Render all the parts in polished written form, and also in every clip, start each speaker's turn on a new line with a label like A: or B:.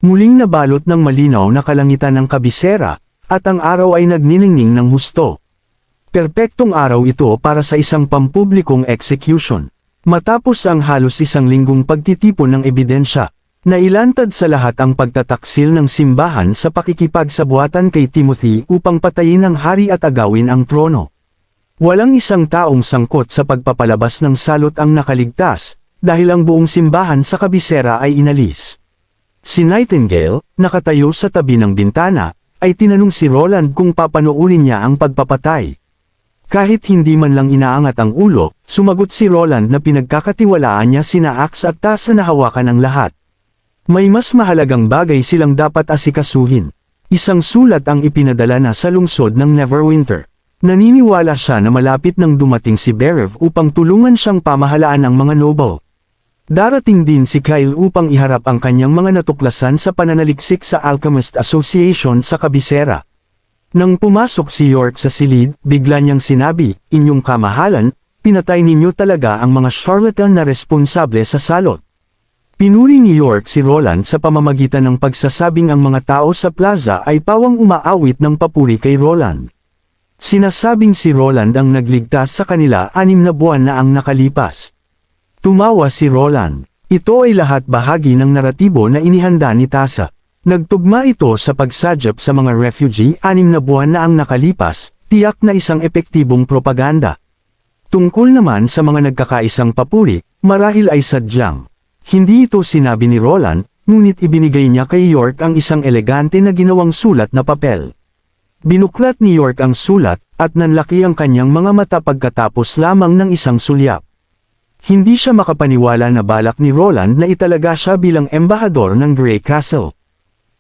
A: Muling nabalot ng malinaw na kalangitan ng kabisera, at ang araw ay nagniningning ng husto. Perpektong araw ito para sa isang pampublikong execution. Matapos ang halos isang linggong pagtitipon ng ebidensya, nailantad sa lahat ang pagtataksil ng simbahan sa pakikipagsabuatan kay Timothy upang patayin ang hari at agawin ang trono. Walang isang taong sangkot sa pagpapalabas ng salot ang nakaligtas, dahil ang buong simbahan sa kabisera ay inalis. Si Nightingale, nakatayo sa tabi ng bintana, ay tinanong si Roland kung papanoorin niya ang pagpapatay. Kahit hindi man lang inaangat ang ulo, sumagot si Roland na pinagkakatiwalaan niya sina Axe at Tasa na hawakan ang lahat. May mas mahalagang bagay silang dapat asikasuhin. Isang sulat ang ipinadala na sa lungsod ng Neverwinter. Naniniwala siya na malapit nang dumating si Berev upang tulungan siyang pamahalaan ang mga noble. Darating din si Kyle upang iharap ang kanyang mga natuklasan sa pananaliksik sa Alchemist Association sa kabisera. Nang pumasok si York sa silid, bigla niyang sinabi, "Inyong kamahalan, pinatay ninyo talaga ang mga charlatan na responsable sa salot." Pinuri ni York si Roland sa pamamagitan ng pagsasabing ang mga tao sa plaza ay pawang umaawit ng papuri kay Roland. Sinasabing si Roland ang nagligtas sa kanila 6 na buwan na ang nakalipas. Tumawa si Roland. Ito ay lahat bahagi ng naratibo na inihanda ni Tasa. Nagtugma ito sa pagsadyap sa mga refugee 6 na buwan na ang nakalipas, tiyak na isang epektibong propaganda. Tungkol naman sa mga nagkakaisang papuri, marahil ay sadyang. Hindi ito sinabi ni Roland, ngunit ibinigay niya kay York ang isang elegante na ginawang sulat na papel. Binuklat ni York ang sulat, at nanlaki ang kanyang mga mata pagkatapos lamang ng isang sulyap. Hindi siya makapaniwala na balak ni Roland na italaga siya bilang embahador ng Grey Castle.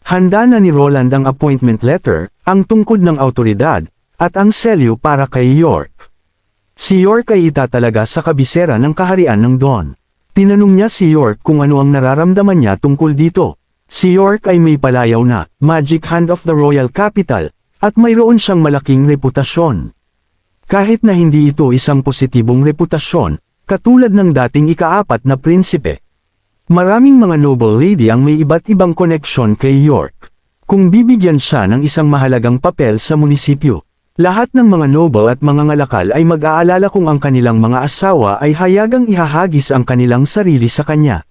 A: Handa na ni Roland ang appointment letter, ang tungkod ng awtoridad, at ang selyo para kay York. Si York ay itatalaga sa kabisera ng kaharian ng Dawn. Tinanong niya si York kung ano ang nararamdaman niya tungkol dito. Si York ay may palayaw na magic hand of the royal capital, at mayroon siyang malaking reputasyon. Kahit na hindi ito isang positibong reputasyon, katulad ng dating ika-4 na prinsipe. Maraming mga noble lady ang may iba't ibang koneksyon kay York. Kung bibigyan siya ng isang mahalagang papel sa munisipyo, lahat ng mga noble at mga ngalakal ay mag-aalala kung ang kanilang mga asawa ay hayagang ihahagis ang kanilang sarili sa kanya.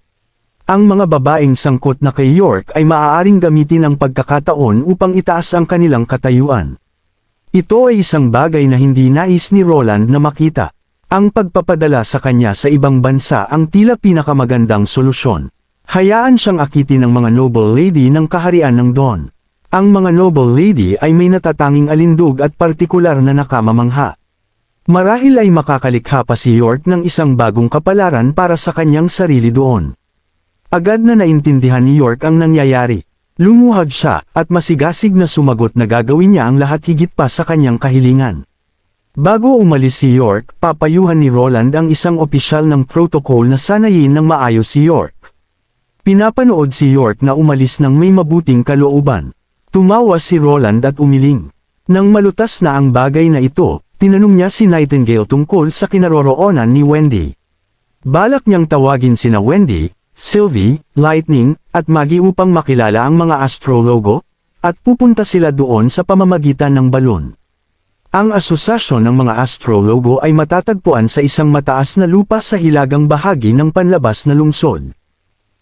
A: Ang mga babaeng sangkot na kay York ay maaaring gamitin ang pagkakataon upang itaas ang kanilang katayuan. Ito ay isang bagay na hindi nais ni Roland na makita. Ang pagpapadala sa kanya sa ibang bansa ang tila pinakamagandang solusyon. Hayaan siyang akitin ng mga noble lady ng kaharian ng Dawn. Ang mga noble lady ay may natatanging alindog at partikular na nakamamangha. Marahil ay makakalikha pa si York ng isang bagong kapalaran para sa kanyang sarili doon. Agad na naintindihan ni York ang nangyayari. Lumuhad siya, at masigasig na sumagot na gagawin niya ang lahat higit pa sa kanyang kahilingan. Bago umalis si York, papayuhan ni Roland ang isang opisyal ng protocol na sanayin ng maayos si York. Pinapanood si York na umalis ng may mabuting kalooban. Tumawa si Roland at umiling. Nang malutas na ang bagay na ito, tinanong niya si Nightingale tungkol sa kinaroroonan ni Wendy. Balak niyang tawagin sina Wendy, Sylvie, Lightning, at Maggie upang makilala ang mga astrologo, at pupunta sila doon sa pamamagitan ng balon. Ang asosasyon ng mga astrologo ay matatagpuan sa isang mataas na lupa sa hilagang bahagi ng panlabas na lungsod.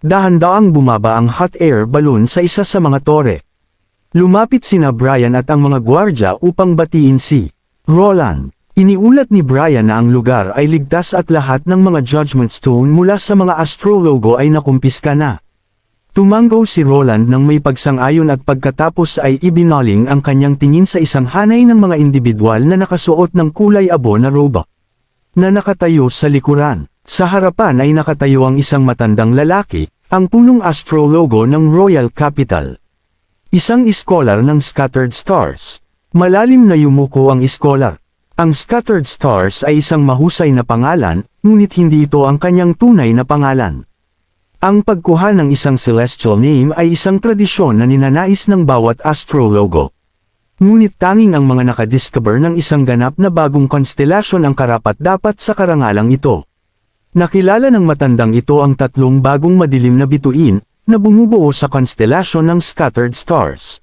A: Dahan-daang bumaba ang hot air balloon sa isa sa mga tore. Lumapit sina Brian at ang mga gwardya upang batiin si Roland. Iniulat ni Brian na ang lugar ay ligtas at lahat ng mga judgment stone mula sa mga astrologo ay nakumpiska na. Tumanggaw si Roland nang may pagsang-ayon at pagkatapos ay ibinaling ang kanyang tingin sa isang hanay ng mga individual na nakasuot ng kulay abo na roba, na nakatayo sa likuran. Sa harapan ay nakatayo ang isang matandang lalaki, ang punong astrologo ng Royal Capital. Isang iskolar ng Scattered Stars. Malalim na yumuko ang iskolar. Ang Scattered Stars ay isang mahusay na pangalan, ngunit hindi ito ang kanyang tunay na pangalan. Ang pagkuha ng isang celestial name ay isang tradisyon na ninanais ng bawat astrologo. Ngunit tanging ang mga nakadiscover ng isang ganap na bagong konstelasyon ang karapat-dapat sa karangalang ito. Nakilala ng matandang ito ang 3 bagong madilim na bituin, na bumubuo sa konstelasyon ng scattered stars.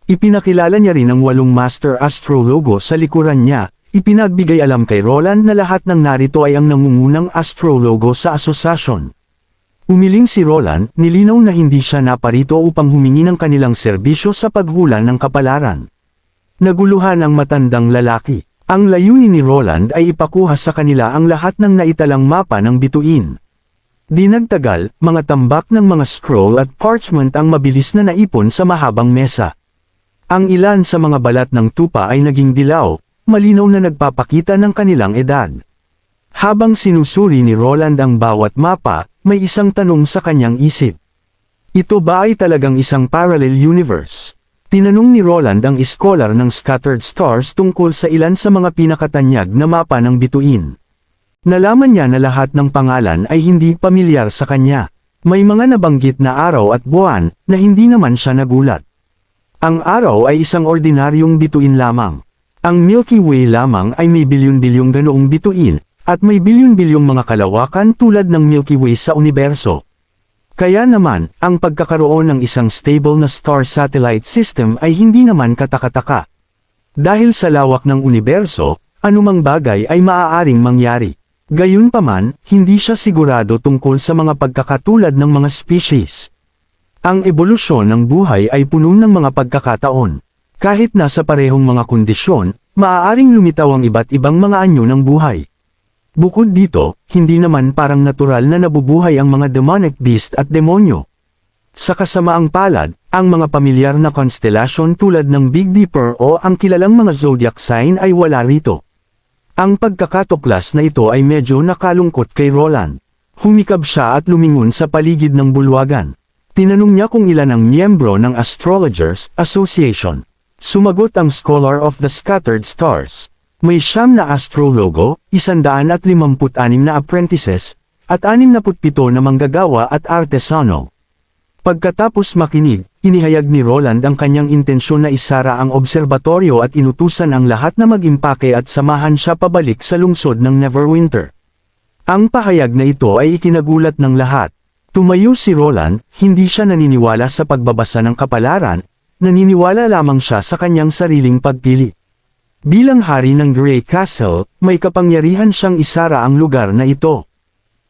A: Ipinakilala niya rin ang 8 master astrologo sa likuran niya. Ipinagbigay alam kay Roland na lahat ng narito ay ang nangungunang astrologo sa asosasyon. Umiling si Roland, nilinaw na hindi siya naparito upang humingi ng kanilang serbisyo sa paghula ng kapalaran. Naguluhan ang matandang lalaki. Ang layunin ni Roland ay ipakuha sa kanila ang lahat ng naitalang mapa ng bituin. Di nagtagal, mga tambak ng mga scroll at parchment ang mabilis na naipon sa mahabang mesa. Ang ilan sa mga balat ng tupa ay naging dilaw, malinaw na nagpapakita ng kanilang edad. Habang sinusuri ni Roland ang bawat mapa, may isang tanong sa kanyang isip. Ito ba ay talagang isang parallel universe? Tinanong ni Roland ang iskolar ng scattered stars tungkol sa ilan sa mga pinakatanyag na mapa ng bituin. Nalaman niya na lahat ng pangalan ay hindi pamilyar sa kanya. May mga nabanggit na araw at buwan na hindi naman siya nagulat. Ang araw ay isang ordinaryong bituin lamang. Ang Milky Way lamang ay may bilyon-bilyong ganoong bituin, at may bilyon-bilyong mga kalawakan tulad ng Milky Way sa universo. Kaya naman, ang pagkakaroon ng isang stable na star satellite system ay hindi naman katakataka. Dahil sa lawak ng universo, anumang bagay ay maaaring mangyari. Gayunpaman, hindi siya sigurado tungkol sa mga pagkakatulad ng mga species. Ang ebolusyon ng buhay ay puno ng mga pagkakataon. Kahit nasa parehong mga kondisyon, maaaring lumitaw ang iba't ibang mga anyo ng buhay. Bukod dito, hindi naman parang natural na nabubuhay ang mga demonic beast at demonyo. Sa kasamaang palad, ang mga pamilyar na konstelasyon tulad ng Big Dipper o ang kilalang mga zodiac sign ay wala rito. Ang pagkakatuklas na ito ay medyo nakalungkot kay Roland. Humikab siya at lumingon sa paligid ng bulwagan. Tinanong niya kung ilan ang miyembro ng Astrologers Association. Sumagot ang Scholar of the Scattered Stars. May 9 na astrologo, 156 na apprentices, at 67 na manggagawa at artesano. Pagkatapos makinig, inihayag ni Roland ang kanyang intensyon na isara ang obserbatoryo at inutusan ang lahat na mag-impake at samahan siya pabalik sa lungsod ng Neverwinter. Ang pahayag na ito ay ikinagulat ng lahat. Tumayo si Roland, hindi siya naniniwala sa pagbabasa ng kapalaran, naniniwala lamang siya sa kanyang sariling pagpili. Bilang hari ng Grey Castle, may kapangyarihan siyang isara ang lugar na ito.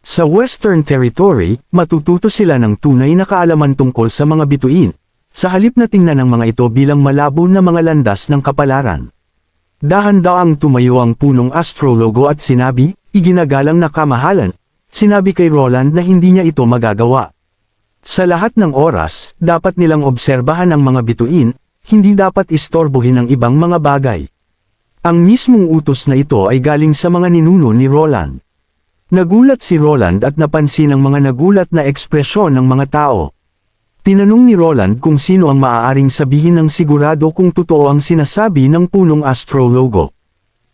A: Sa Western Territory, matututo sila ng tunay na kaalaman tungkol sa mga bituin, sa halip na tingnan ang mga ito bilang malabo na mga landas ng kapalaran. Dahan-daang tumayo ang punong astrologo at sinabi, iginagalang na kamahalan, sinabi kay Roland na hindi niya ito magagawa. Sa lahat ng oras, dapat nilang obserbahan ang mga bituin, hindi dapat istorbohin ang ibang mga bagay. Ang mismong utos na ito ay galing sa mga ninuno ni Roland. Nagulat si Roland at napansin ang mga nagulat na ekspresyon ng mga tao. Tinanong ni Roland kung sino ang maaaring sabihin ng sigurado kung totoo ang sinasabi ng punong astrologo.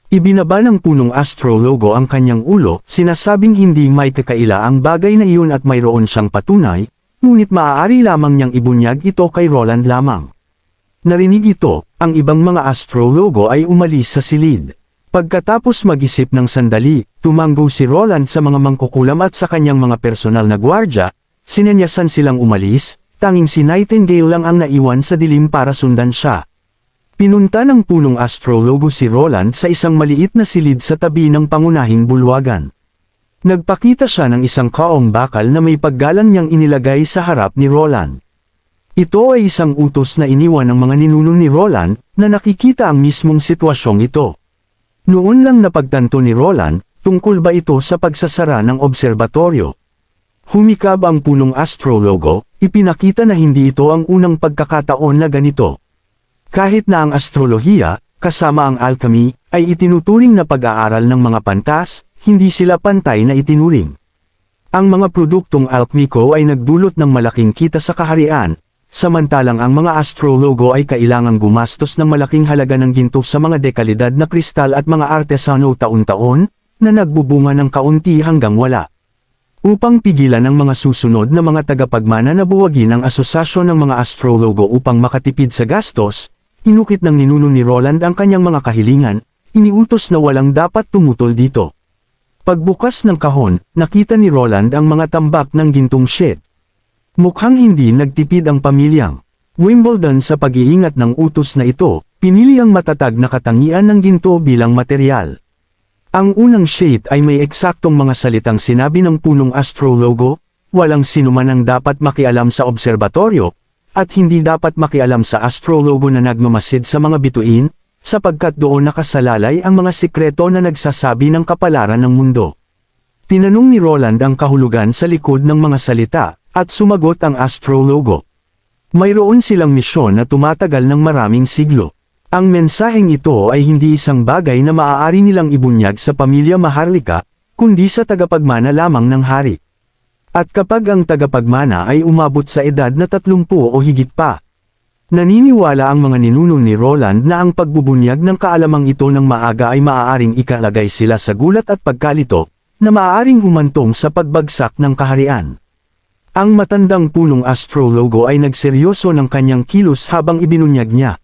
A: Ibinaba ng punong astrologo ang kanyang ulo, sinasabing hindi may kakaila ang bagay na iyon at mayroon siyang patunay, ngunit maaari lamang niyang ibunyag ito kay Roland lamang. Narinig ito, ang ibang mga astrologo ay umalis sa silid. Pagkatapos mag-isip ng sandali, tumanggo si Roland sa mga mangkukulam at sa kanyang mga personal na gwardya, sinenyasan silang umalis, tanging si Nightingale lang ang naiwan sa dilim para sundan siya. Pinunta ng punong astrologo si Roland sa isang maliit na silid sa tabi ng pangunahing bulwagan. Nagpakita siya ng isang kaong bakal na may paggalang niyang inilagay sa harap ni Roland. Ito ay isang utos na iniwan ng mga ninuno ni Roland, na nakikita ang mismong sitwasyong ito. Noon lang napagtanto ni Roland, tungkol ba ito sa pagsasara ng obserbatoryo. Humikab ang punong astrologo, ipinakita na hindi ito ang unang pagkakataon na ganito. Kahit na ang astrolohiya, kasama ang alchemy, ay itinuturing na pag-aaral ng mga pantas, hindi sila pantay na itinuring. Ang mga produktong alchemico ay nagdulot ng malaking kita sa kaharian, samantalang ang mga astrologo ay kailangang gumastos ng malaking halaga ng ginto sa mga dekalidad na kristal at mga artesano taon-taon, na nagbubunga ng kaunti hanggang wala. Upang pigilan ang mga susunod na mga tagapagmana na buwagin ang asosasyon ng mga astrologo upang makatipid sa gastos, inukit ng ninuno ni Roland ang kanyang mga kahilingan, iniutos na walang dapat tumutol dito. Pagbukas ng kahon, nakita ni Roland ang mga tambak ng gintong sheet. Mukhang hindi nagtipid ang pamilyang Wimbledon sa pag-iingat ng utos na ito, pinili ang matatag na katangian ng ginto bilang material. Ang unang sheet ay may eksaktong mga salitang sinabi ng punong astrologo, walang sinuman ang dapat makialam sa obserbatoryo, at hindi dapat makialam sa astrologo na nagmamasid sa mga bituin, sapagkat doon nakasalalay ang mga sikreto na nagsasabi ng kapalaran ng mundo. Tinanong ni Roland ang kahulugan sa likod ng mga salita, at sumagot ang astrologo. Mayroon silang misyon na tumatagal ng maraming siglo. Ang mensaheng ito ay hindi isang bagay na maaari nilang ibunyag sa pamilya Maharlika, kundi sa tagapagmana lamang ng hari. At kapag ang tagapagmana ay umabot sa edad na 30 o higit pa, naniniwala ang mga ninuno ni Roland na ang pagbubunyag ng kaalamang ito ng maaga ay maaaring ikalagay sila sa gulat at pagkalito, na maaaring humantong sa pagbagsak ng kaharian. Ang matandang punong astrologo ay nagseryoso ng kanyang kilos habang ibinunyag niya.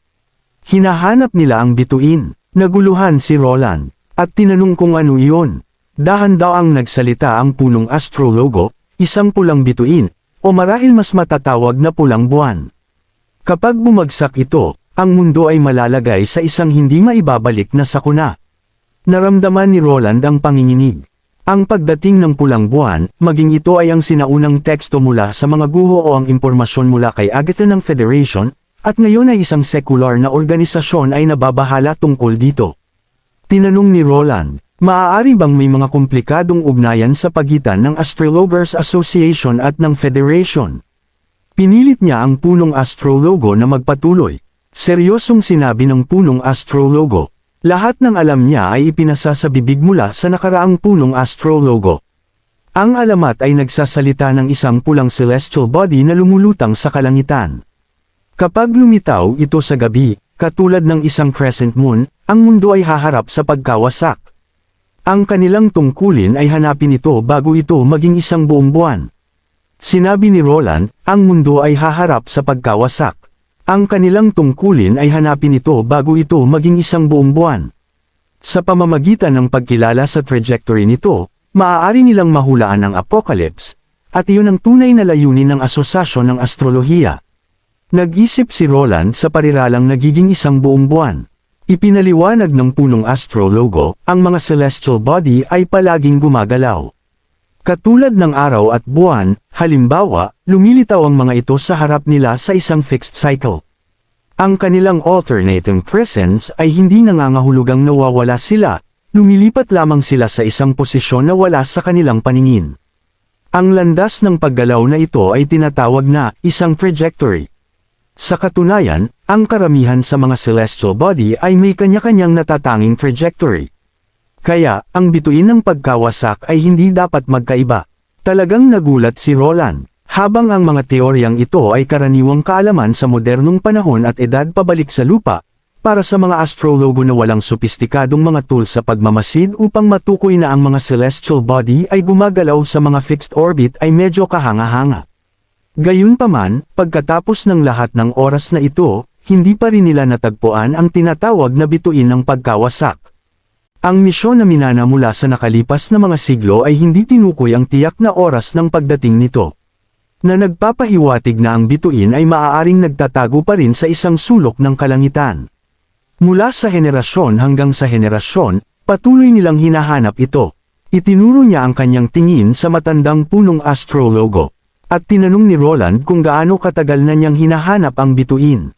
A: Hinahanap nila ang bituin. Naguluhan si Roland, at tinanong kung ano iyon. Dahan daw ang nagsalita ang punong astrologo, isang pulang bituin, o marahil mas matatawag na pulang buwan. Kapag bumagsak ito, ang mundo ay malalagay sa isang hindi maibabalik na sakuna. Naramdaman ni Roland ang panginginig. Ang pagdating ng pulang buwan, maging ito ay ang sinaunang teksto mula sa mga guho o ang impormasyon mula kay Agatha ng Federation, at ngayon ay isang sekular na organisasyon ay nababahala tungkol dito. Tinanong ni Roland, maaari bang may mga komplikadong ugnayan sa pagitan ng Astrologers Association at ng Federation? Pinilit niya ang punong astrologo na magpatuloy. Seryosong sinabi ng punong astrologo. Lahat ng alam niya ay ipinasa sa bibig mula sa nakaraang punong astrologo. Ang alamat ay nagsasalita ng isang pulang celestial body na lumulutang sa kalangitan. Kapag lumitaw ito sa gabi, katulad ng isang crescent moon, ang mundo ay haharap sa pagkawasak. Ang kanilang tungkulin ay hanapin ito bago ito maging isang buong buwan. Sinabi ni Roland, ang mundo ay haharap sa pagkawasak. Ang kanilang tungkulin ay hanapin ito bago ito maging isang buong buwan. Sa pamamagitan ng pagkilala sa trajectory nito, maaari nilang mahulaan ang apocalypse, at iyon ang tunay na layunin ng asosasyon ng astrolohiya. Nag-isip si Roland sa pariralang nagiging isang buong buwan. Ipinaliwanag ng punong astrologo, ang mga celestial body ay palaging gumagalaw. Katulad ng araw at buwan, halimbawa, lumilitaw ang mga ito sa harap nila sa isang fixed cycle. Ang kanilang alternating presence ay hindi nangangahulugang nawawala sila, lumilipat lamang sila sa isang posisyon na wala sa kanilang paningin. Ang landas ng paggalaw na ito ay tinatawag na isang trajectory. Sa katunayan, ang karamihan sa mga celestial body ay may kanya-kanyang natatanging trajectory. Kaya, ang bituin ng pagkawasak ay hindi dapat magkaiba. Talagang nagulat si Roland, habang ang mga teoryang ito ay karaniwang kaalaman sa modernong panahon at edad pabalik sa lupa, para sa mga astrologo na walang sopistikadong mga tools sa pagmamasid upang matukoy na ang mga celestial body ay gumagalaw sa mga fixed orbit ay medyo kahanga-hanga. Gayunpaman, pagkatapos ng lahat ng oras na ito, hindi pa rin nila natagpuan ang tinatawag na bituin ng pagkawasak. Ang misyon na minana mula sa nakalipas na mga siglo ay hindi tinukoy ang tiyak na oras ng pagdating nito. Na nagpapahiwatig na ang bituin ay maaaring nagtatago pa rin sa isang sulok ng kalangitan. Mula sa henerasyon hanggang sa henerasyon, patuloy nilang hinahanap ito. Itinuro niya ang kanyang tingin sa matandang punong astrologo. At tinanong ni Roland kung gaano katagal na niyang hinahanap ang bituin.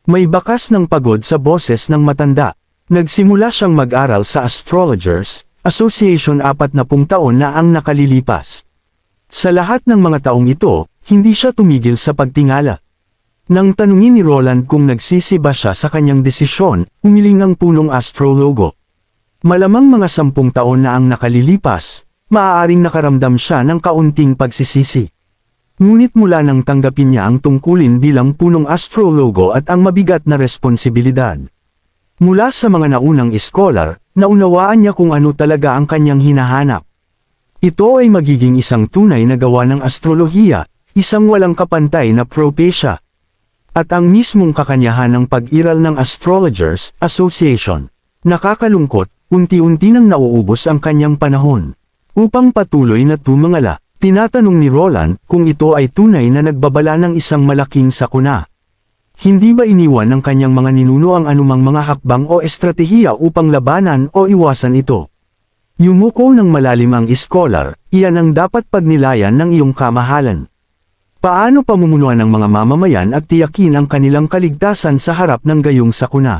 A: May bakas ng pagod sa boses ng matanda. Nagsimula siyang mag-aral sa Astrologers Association 40 taon na ang nakalilipas. Sa lahat ng mga taong ito, hindi siya tumigil sa pagtingala. Nang tanungin ni Roland kung nagsisi ba siya sa kanyang desisyon, umiling ang punong astrologo. Malamang mga 10 taon na ang nakalilipas, maaaring nakaramdam siya ng kaunting pagsisisi. Ngunit mula nang tanggapin niya ang tungkulin bilang punong astrologo at ang mabigat na responsibilidad. Mula sa mga naunang iskolar, naunawaan niya kung ano talaga ang kanyang hinahanap. Ito ay magiging isang tunay na gawa ng astrolohiya, isang walang kapantay na propesya. At ang mismong kakanyahan ng pag-iral ng Astrologers Association. Nakakalungkot, unti-unti nang nauubos ang kanyang panahon. Upang patuloy na tumangala, Tinatanong ni Roland kung ito ay tunay na nagbabala ng isang malaking sakuna. Hindi ba iniwan ng kanyang mga ninuno ang anumang mga hakbang o estratehiya upang labanan o iwasan ito? Yumuko ng malalim ang iskolar, iyan ang dapat pagnilayan ng iyong kamahalan. Paano pamumunuan ng mga mamamayan at tiyakin ang kanilang kaligtasan sa harap ng gayong sakuna?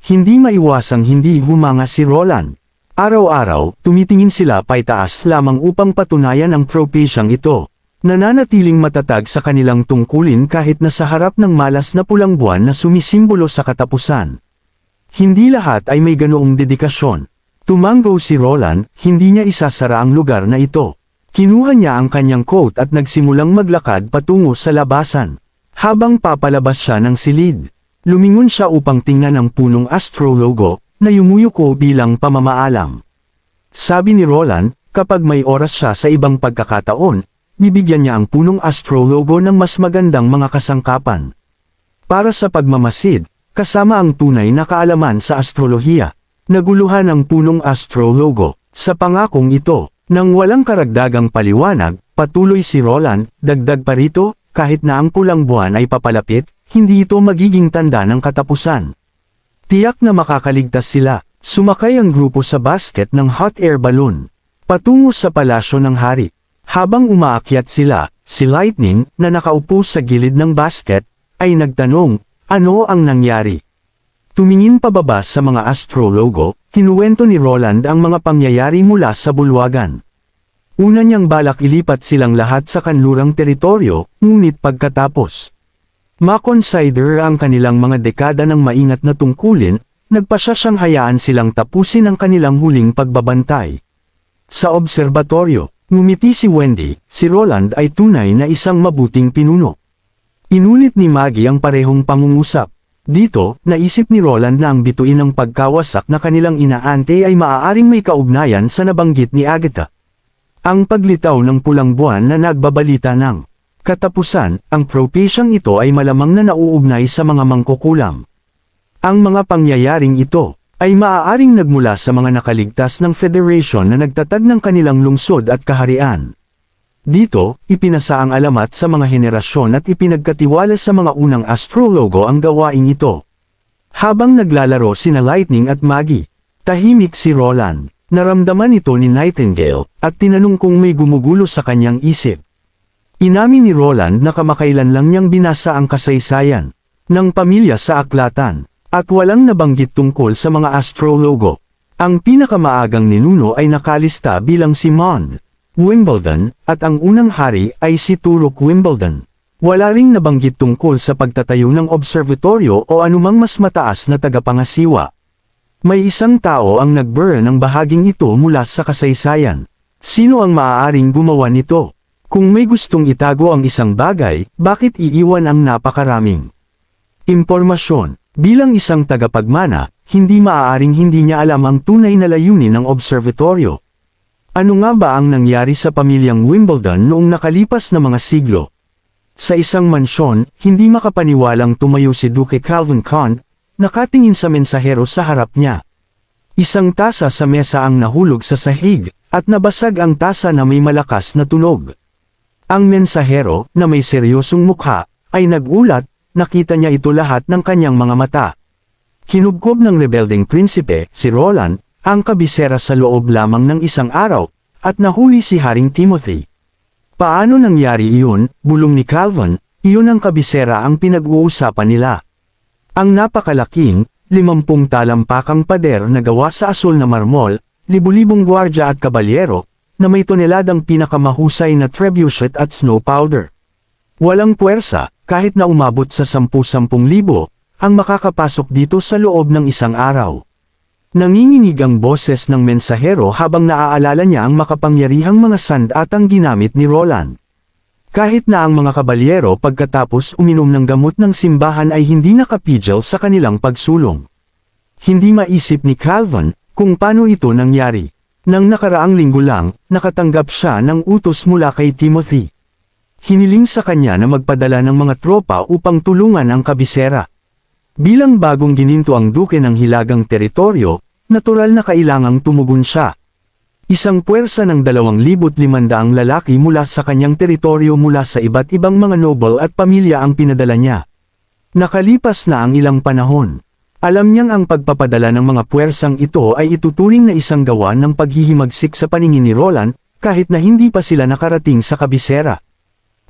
A: Hindi maiwasang hindi humanga si Roland. Araw-araw, tumitingin sila paitaas lamang upang patunayan ang propesyang ito. Nananatiling matatag sa kanilang tungkulin kahit na sa harap ng malas na pulang buwan na sumisimbolo sa katapusan. Hindi lahat ay may ganoong dedikasyon. Tumanggo si Roland, hindi niya isasara ang lugar na ito. Kinuha niya ang kanyang coat at nagsimulang maglakad patungo sa labasan. Habang papalabas siya ng silid, lumingon siya upang tingnan ang punong astrologo, na yumuyuko bilang pamamaalam. Sabi ni Roland, kapag may oras siya sa ibang pagkakataon, bibigyan niya ang punong astrologo ng mas magandang mga kasangkapan. Para sa pagmamasid, kasama ang tunay na kaalaman sa astrolohiya, naguluhan ang punong astrologo. Sa pangakong ito, nang walang karagdagang paliwanag, patuloy si Roland, dagdag pa rito, kahit na ang pulang buwan ay papalapit, hindi ito magiging tanda ng katapusan. Tiyak na makakaligtas sila. Sumakay ang grupo sa basket ng hot air balloon, patungo sa palasyo ng hari. Habang umaakyat sila, si Lightning, na nakaupo sa gilid ng basket, ay nagtanong, ano ang nangyari? Tumingin pababa sa mga astrologo, kinuwento ni Roland ang mga pangyayari mula sa bulwagan. Una niyang balak ilipat silang lahat sa kanlurang teritoryo, ngunit pagkatapos makonsider ang kanilang mga dekada ng maingat na tungkulin, nagpasya siyang hayaan silang tapusin ang kanilang huling pagbabantay. Sa obserbatoryo, ngumiti si Wendy, si Roland ay tunay na isang mabuting pinuno. Inulit ni Maggie ang parehong pangungusap. Dito, naisip ni Roland na ang bituin ng pagkawasak na kanilang inaante ay maaaring may kaugnayan sa nabanggit ni Agatha. Ang paglitaw ng pulang buwan na nagbabalita ng katapusan, ang propesyang ito ay malamang na nauugnay sa mga mangkukulam. Ang mga pangyayaring ito ay maaaring nagmula sa mga nakaligtas ng Federation na nagtatag ng kanilang lungsod at kaharian. Dito, ipinasa ang alamat sa mga henerasyon at ipinagkatiwala sa mga unang astrologo ang gawaing ito. Habang naglalaro sina Lightning at Maggie, tahimik si Roland. Naramdaman ito ni Nightingale, at tinanong kung may gumugulo sa kanyang isip. Inamin ni Roland na kamakailan lang niyang binasa ang kasaysayan ng pamilya sa aklatan, at walang nabanggit tungkol sa mga astrologo. Ang pinakamaagang ninuno ay nakalista bilang si Mond Wimbledon, at ang unang hari ay si Turok Wimbledon. Wala ring nabanggit tungkol sa pagtatayo ng observatoryo o anumang mas mataas na tagapangasiwa. May isang tao ang nag-burn ng bahaging ito mula sa kasaysayan. Sino ang maaaring gumawa nito? Kung may gustong itago ang isang bagay, bakit iiwan ang napakaraming impormasyon? Bilang isang tagapagmana, hindi maaaring hindi niya alam ang tunay na layunin ng observatoryo. Ano nga ba ang nangyari sa pamilyang Wimbledon noong nakalipas na mga siglo? Sa isang mansyon, hindi makapaniwalang tumayo si Duke Calvin Conde, nakatingin sa mensahero sa harap niya. Isang tasa sa mesa ang nahulog sa sahig, at nabasag ang tasa na may malakas na tunog. Ang mensahero, na may seryosong mukha, ay nagulat, nakita niya ito lahat ng kanyang mga mata. Kinubkob ng rebelding prinsipe, si Roland, ang kabisera sa loob lamang ng isang araw, at nahuli si Haring Timothy. Paano nangyari iyon? Bulong ni Calvin, iyon ang kabisera ang pinag-uusapan nila. Ang napakalaking, 50 talampakang pader na gawa sa asul na marmol, libu-libong gwardya at kabalyero, na may toneladang pinakamahusay na trebuchet at snow powder. Walang puwersa, kahit na umabot sa 10,000 ang makakapasok dito sa loob ng isang araw. Nanginginig ang boses ng mensahero habang naaalala niya ang makapangyarihang mga sandatang ginamit ni Roland. Kahit na ang mga kabalyero pagkatapos uminom ng gamot ng simbahan ay hindi nakapigil sa kanilang pagsulong. Hindi maisip ni Calvin kung paano ito nangyari. Nang nakaraang linggo lang, nakatanggap siya ng utos mula kay Timothy. Hiniling sa kanya na magpadala ng mga tropa upang tulungan ang kabisera. Bilang bagong gininto ang duke ng hilagang teritoryo, natural na kailangang tumugon siya. Isang puwersa ng 2,500 lalaki mula sa kanyang teritoryo mula sa iba't ibang mga noble at pamilya ang pinadala niya. Nakalipas na ang ilang panahon. Alam niyang ang pagpapadala ng mga puwersang ito ay ituturing na isang gawa ng paghihimagsik sa paningin ni Roland, kahit na hindi pa sila nakarating sa kabisera.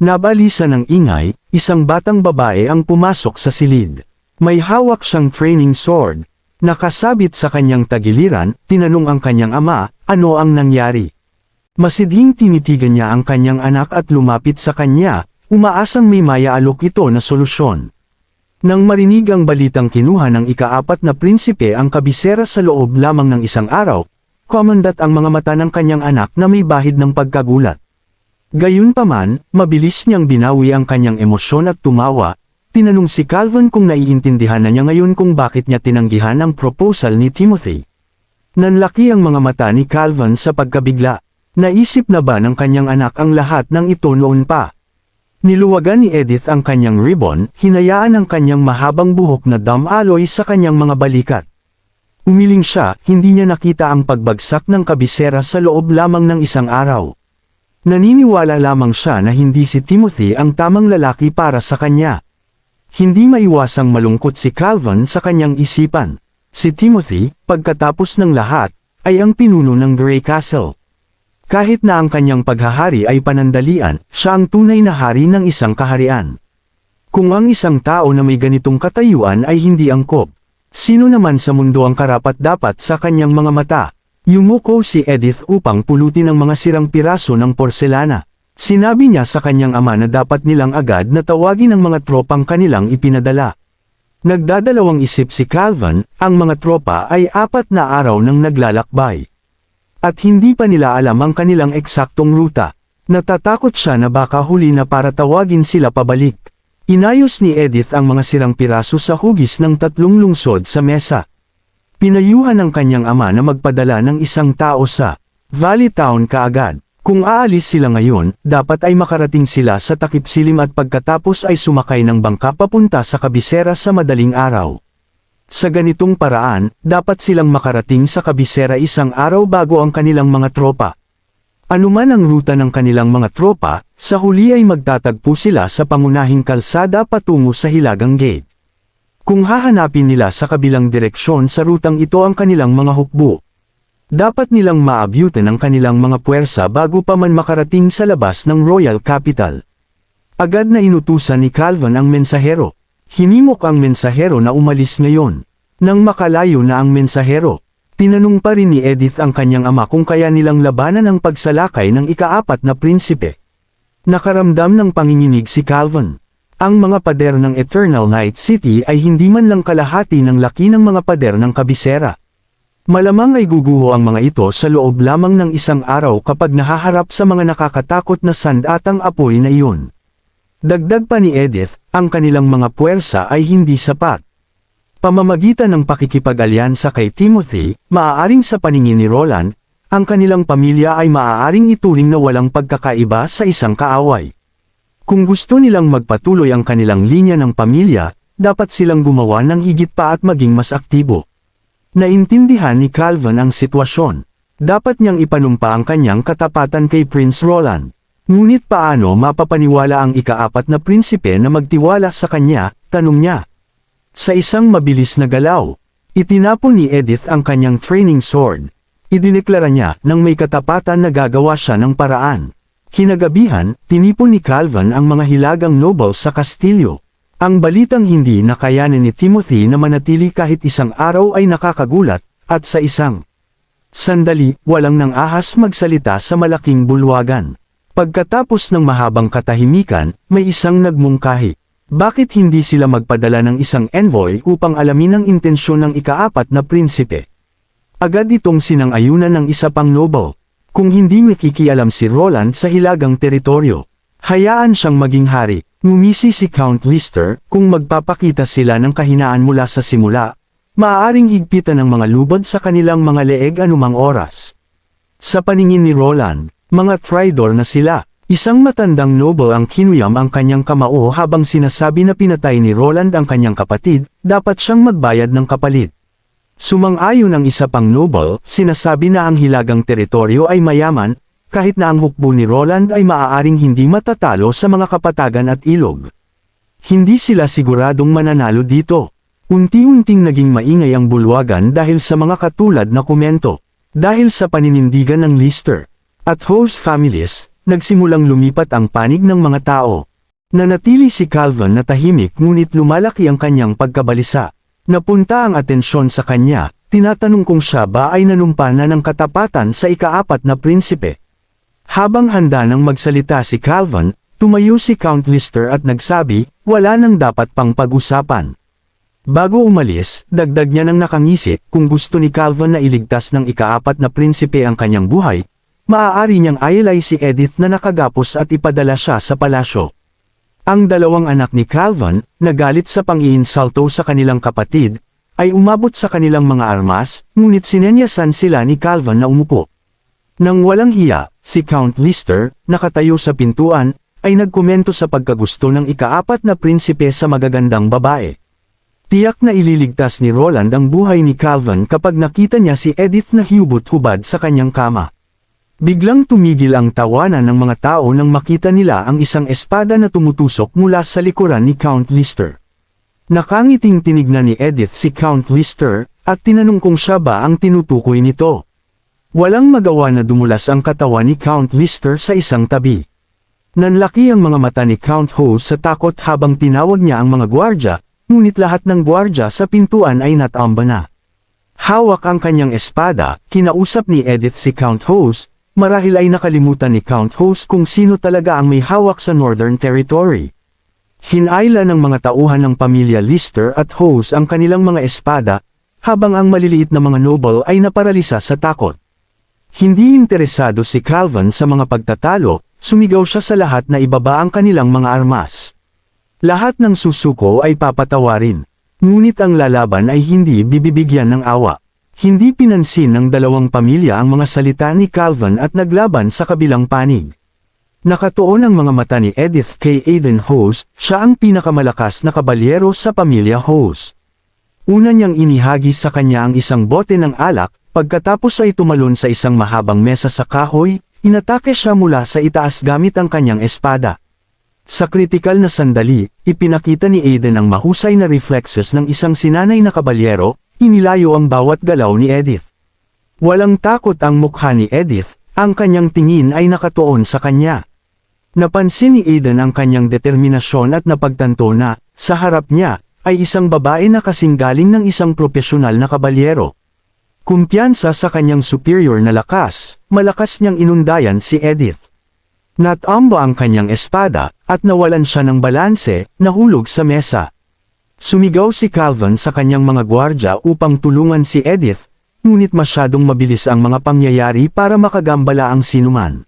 A: Nabalisa ng ingay, isang batang babae ang pumasok sa silid. May hawak siyang training sword. Nakasabit sa kanyang tagiliran, tinanong ang kanyang ama, ano ang nangyari. Masidhing tinitigan niya ang kanyang anak at lumapit sa kanya, umaasang may maya-alok ito na solusyon. Nang marinig ang balitang kinuha ng ika-4 na prinsipe ang kabisera sa loob lamang ng isang araw, kumandat ang mga mata ng kanyang anak na may bahid ng pagkagulat. Gayunpaman, mabilis niyang binawi ang kanyang emosyon at tumawa. Tinanong si Calvin kung naiintindihan na niya ngayon kung bakit niya tinanggihan ang proposal ni Timothy. Nanlaki ang mga mata ni Calvin sa pagkabigla. Naisip na ba ng kanyang anak ang lahat ng ito noon pa? Niluwagan ni Edith ang kanyang ribbon, hinayaan ang kanyang mahabang buhok na damaloy sa kanyang mga balikat. Umiling siya, hindi niya nakita ang pagbagsak ng kabisera sa loob lamang ng isang araw. Naniniwala lamang siya na hindi si Timothy ang tamang lalaki para sa kanya. Hindi maiwasang malungkot si Calvin sa kanyang isipan. Si Timothy, pagkatapos ng lahat, ay ang pinuno ng Grey Castle. Kahit na ang kanyang paghahari ay panandalian, siya ang tunay na hari ng isang kaharian. Kung ang isang tao na may ganitong katayuan ay hindi angkop, sino naman sa mundo ang karapat-dapat sa kanyang mga mata? Yumuko si Edith upang pulutin ang mga sirang piraso ng porselana. Sinabi niya sa kanyang ama na dapat nilang agad na tawagin ang mga tropang kanilang ipinadala. Nagdadalawang isip si Calvin, ang mga tropa ay 4 na araw nang naglalakbay. At hindi pa nila alam ang kanilang eksaktong ruta. Natatakot siya na baka huli na para tawagin sila pabalik. Inayos ni Edith ang mga sirang piraso sa hugis ng 3 lungsod sa mesa. Pinayuhan ng kanyang ama na magpadala ng isang tao sa Valley Town kaagad. Kung aalis sila ngayon, dapat ay makarating sila sa takip silim at pagkatapos ay sumakay ng bangka papunta sa kabisera sa madaling araw. Sa ganitong paraan, dapat silang makarating sa kabisera isang araw bago ang kanilang mga tropa. Anuman ang ruta ng kanilang mga tropa, sa huli ay magtatagpo sila sa pangunahing kalsada patungo sa Hilagang Gate. Kung hahanapin nila sa kabilang direksyon sa rutang ito ang kanilang mga hukbo, dapat nilang maabyutan ang kanilang mga puwersa bago pa man makarating sa labas ng Royal Capital. Agad na inutusan ni Calvin ang mensahero. Hinimok ang mensahero na umalis ngayon. Nang makalayo na ang mensahero, tinanong pa rin ni Edith ang kanyang ama kung kaya nilang labanan ang pagsalakay ng ika-4 na prinsipe. Nakaramdam ng panginginig si Calvin. Ang mga pader ng Eternal Night City ay hindi man lang kalahati ng laki ng mga pader ng kabisera. Malamang ay guguho ang mga ito sa loob lamang ng isang araw kapag nahaharap sa mga nakakatakot na sandatang apoy na iyon. Dagdag pa ni Edith, ang kanilang mga puwersa ay hindi sapat. Pamamagitan ng pakikipag-alyansa kay Timothy, maaaring sa paningin ni Roland, ang kanilang pamilya ay maaaring ituring na walang pagkakaiba sa isang kaaway. Kung gusto nilang magpatuloy ang kanilang linya ng pamilya, dapat silang gumawa ng higit pa at maging mas aktibo. Naintindihan ni Calvin ang sitwasyon. Dapat niyang ipanumpa ang kanyang katapatan kay Prince Roland. Ngunit paano mapapaniwala ang ika-4 na prinsipe na magtiwala sa kanya, tanong niya. Sa isang mabilis na galaw, itinapon ni Edith ang kanyang training sword. Idineklara niya nang may katapatan na gagawa siya ng paraan. Kinagabihan, tinipon ni Calvin ang mga hilagang nobles sa kastilyo. Ang balitang hindi nakayanan ni Timothy na manatili kahit isang araw ay nakakagulat, at sa isang sandali, walang nang ahas magsalita sa malaking bulwagan. Pagkatapos ng mahabang katahimikan, may isang nagmungkahi. Bakit hindi sila magpadala ng isang envoy upang alamin ang intensyon ng ika-4 na prinsipe? Agad itong sinang-ayunan ng isa pang noble. Kung hindi makikialam si Roland sa hilagang teritoryo, hayaan siyang maging hari. Ngumisi si Count Lister, kung magpapakita sila ng kahinaan mula sa simula, maaaring higpitan ng mga lubod sa kanilang mga leeg anumang oras. Sa paningin ni Roland, mga traidor na sila. Isang matandang noble ang kinuyam ang kanyang kamao habang sinasabi na pinatay ni Roland ang kanyang kapatid, dapat siyang magbayad ng kapalit. Sumang-ayon ang isa pang noble, sinasabi na ang hilagang teritoryo ay mayaman, kahit na ang hukbo ni Roland ay maaaring hindi matatalo sa mga kapatagan at ilog. Hindi sila siguradong mananalo dito. Unti-unting naging maingay ang bulwagan dahil sa mga katulad na komento. Dahil sa paninindigan ng Lister at host families, nagsimulang lumipat ang panig ng mga tao. Nanatili si Calvin na tahimik ngunit lumalaki ang kanyang pagkabalisa. Napunta ang atensyon sa kanya, tinatanong kung siya ba ay nanumpa na ng katapatan sa ika-4 na prinsipe. Habang handa nang magsalita si Calvin, tumayo si Count Lister at nagsabi, wala nang dapat pang pag-usapan. Bago umalis, dagdag niya ng nakangisi, kung gusto ni Calvin na iligtas ng ika-4 na prinsipe ang kanyang buhay, maaari niyang ayalay si Edith na nakagapos at ipadala siya sa palasyo. Ang dalawang anak ni Calvin, nagalit sa pang-iinsalto sa kanilang kapatid, ay umabot sa kanilang mga armas, ngunit sinenyasan sila ni Calvin na umupo. Nang walang hiya, si Count Lister, nakatayo sa pintuan, ay nagkomento sa pagkagusto ng ika-4 na prinsipe sa magagandang babae. Tiyak na ililigtas ni Roland ang buhay ni Calvin kapag nakita niya si Edith na hubot-hubad sa kanyang kama. Biglang tumigil ang tawanan ng mga tao nang makita nila ang isang espada na tumutusok mula sa likuran ni Count Lister. Nakangiting tinignan ni Edith si Count Lister, at tinanong kung siya ba ang tinutukoy nito. Walang magawa na dumulas ang katawan ni Count Lister sa isang tabi. Nanlaki ang mga mata ni Count Hose sa takot habang tinawag niya ang mga gwardya, ngunit lahat ng gwardya sa pintuan ay natamba na. Hawak ang kanyang espada, kinausap ni Edith si Count Hose. Marahil ay nakalimutan ni Count Hose kung sino talaga ang may hawak sa Northern Territory. Hinayla ng mga tauhan ng pamilya Lister at Hose ang kanilang mga espada, habang ang maliliit na mga noble ay naparalisa sa takot. Hindi interesado si Calvin sa mga pagtatalo, sumigaw siya sa lahat na ibaba ang kanilang mga armas. Lahat ng susuko ay papatawarin, ngunit ang lalaban ay hindi bibibigyan ng awa. Hindi pinansin ng dalawang pamilya ang mga salita ni Calvin at naglaban sa kabilang panig. Nakatuon ang mga mata ni Edith kay Aiden Hose, siya ang pinakamalakas na kabalyero sa pamilya Hose. Una niyang inihagi sa kanya ang isang bote ng alak, pagkatapos ay tumalon sa isang mahabang mesa sa kahoy, inatake siya mula sa itaas gamit ang kanyang espada. Sa kritikal na sandali, ipinakita ni Aiden ang mahusay na reflexes ng isang sinanay na kabalyero. Inilayo ang bawat galaw ni Edith. Walang takot ang mukha ni Edith, ang kanyang tingin ay nakatuon sa kanya. Napansin ni Aiden ang kanyang determinasyon at napagtanto na, sa harap niya, ay isang babae na kasing galing ng isang propesyonal na kabalyero. Kumpiyansa sa kanyang superior na lakas, malakas niyang inundayan si Edith. Natamba ang kanyang espada, at nawalan siya ng balanse, nahulog sa mesa. Sumigaw si Calvin sa kanyang mga gwardya upang tulungan si Edith, ngunit masyadong mabilis ang mga pangyayari para makagambala ang sinuman.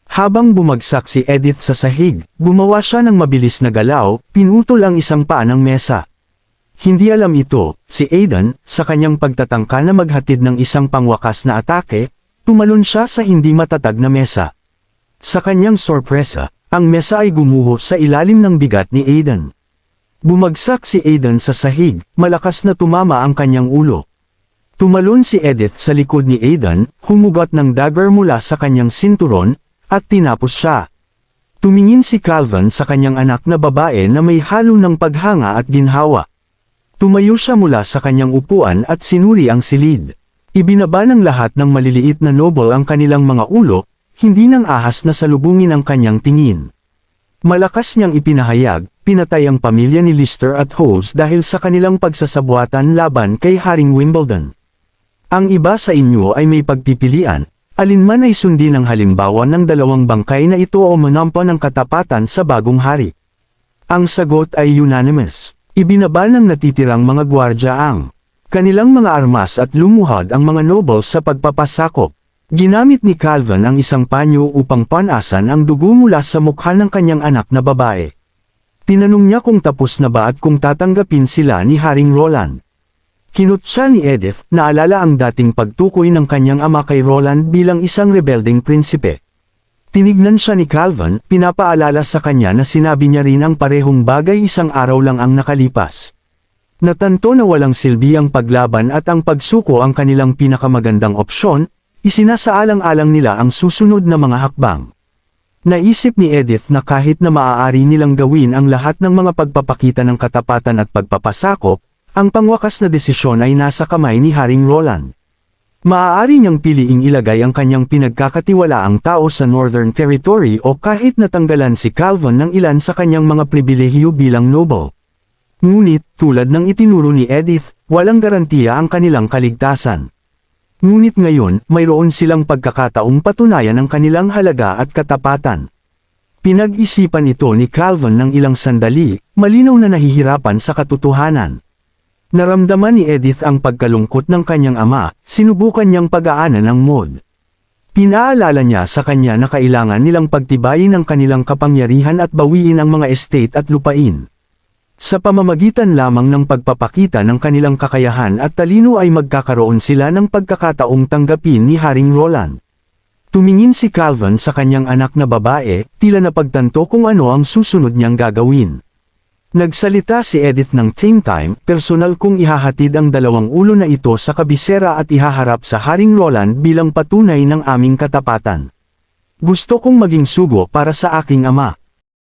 A: Habang bumagsak si Edith sa sahig, gumawa siya ng mabilis na galaw, pinutol ang isang paa ng mesa. Hindi alam ito, si Aiden, sa kanyang pagtatangka na maghatid ng isang pangwakas na atake, tumalon siya sa hindi matatag na mesa. Sa kanyang sorpresa, ang mesa ay gumuho sa ilalim ng bigat ni Aiden. Bumagsak si Aiden sa sahig, malakas na tumama ang kanyang ulo. Tumalon si Edith sa likod ni Aiden, humugot ng dagger mula sa kanyang sinturon, at tinapos siya. Tumingin si Calvin sa kanyang anak na babae na may halo ng paghanga at ginhawa. Tumayo siya mula sa kanyang upuan at sinuri ang silid. Ibinaba ng lahat ng maliliit na noble ang kanilang mga ulo, hindi nang ahas na salubungin ang kanyang tingin. Malakas niyang ipinahayag, pinatay ang pamilya ni Lister at Hose dahil sa kanilang pagsasabuatan laban kay Haring Wimbledon. Ang iba sa inyo ay may pagpipilian, alinman ay sundin ang halimbawa ng dalawang bangkay na ito o manampa ng katapatan sa bagong hari. Ang sagot ay unanimous. Ibinaba ng natitirang mga gwardya ang kanilang mga armas at lumuhad ang mga nobles sa pagpapasakop. Ginamit ni Calvin ang isang panyo upang panasan ang dugo mula sa mukha ng kanyang anak na babae. Tinanong niya kung tapos na ba at kung tatanggapin sila ni Haring Roland. Kinutya ni Edith, naalala ang dating pagtukoy ng kanyang ama kay Roland bilang isang rebelding prinsipe. Tinignan siya ni Calvin, pinapaalala sa kanya na sinabi niya rin ang parehong bagay isang araw lang ang nakalipas. Natanto na walang silbi ang paglaban at ang pagsuko ang kanilang pinakamagandang opsyon, isinasaalang-alang nila ang susunod na mga hakbang. Naisip ni Edith na kahit na maaari nilang gawin ang lahat ng mga pagpapakita ng katapatan at pagpapasakop, ang pangwakas na desisyon ay nasa kamay ni Haring Roland. Maaari niyang piliing ilagay ang kanyang pinagkakatiwalaang tao sa Northern Territory o kahit natanggalan si Calvin ng ilan sa kanyang mga pribilehiyo bilang noble. Ngunit, tulad ng itinuro ni Edith, walang garantiya ang kanilang kaligtasan. Ngunit ngayon, mayroon silang pagkakataong patunayan ang kanilang halaga at katapatan. Pinag-isipan ito ni Calvin ng ilang sandali, malinaw na nahihirapan sa katotohanan. Naramdaman ni Edith ang pagkalungkot ng kanyang ama, sinubukan niyang pag-aanan ang Maud. Pinaalala niya sa kanya na kailangan nilang pagtibayin ang kanilang kapangyarihan at bawiin ang mga estate at lupain. Sa pamamagitan lamang ng pagpapakita ng kanilang kakayahan at talino ay magkakaroon sila ng pagkakataong tanggapin ni Haring Roland. Tumingin si Calvin sa kanyang anak na babae, tila napagtanto kung ano ang susunod niyang gagawin. Nagsalita si Edith ng same time, personal kong ihahatid ang dalawang ulo na ito sa kabisera at ihaharap sa Haring Roland bilang patunay ng aming katapatan. Gusto kong maging sugo para sa aking ama.